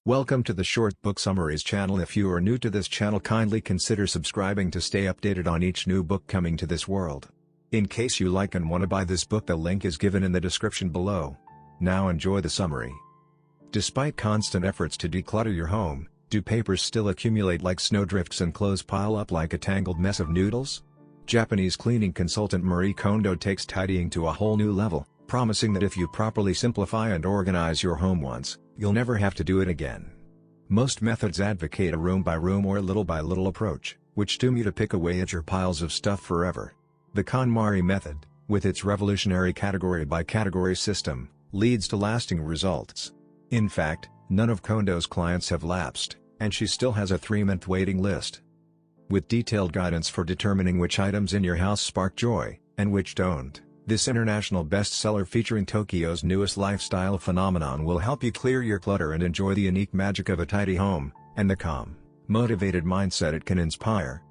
Welcome to the Short Book Summaries channel. If you are new to this channel, kindly consider subscribing to stay updated on each new book coming to this world. In case you like and want to buy this book, the link is given in the description below. Now enjoy the summary. Despite constant efforts to declutter your home, do papers still accumulate like snowdrifts and clothes pile up like a tangled mess of noodles? Japanese cleaning consultant Marie Kondo takes tidying to a whole new level, promising that if you properly simplify and organize your home once, you'll never have to do it again. Most methods advocate a room-by-room or little-by-little approach, which doom you to pick away at your piles of stuff forever. The KonMari Method, with its revolutionary category-by-category system, leads to lasting results. In fact, none of Kondo's clients have lapsed, and she still has a 3-month waiting list. With detailed guidance for determining which items in your house spark joy, and which don't, this international bestseller featuring Tokyo's newest lifestyle phenomenon will help you clear your clutter and enjoy the unique magic of a tidy home, and the calm, motivated mindset it can inspire.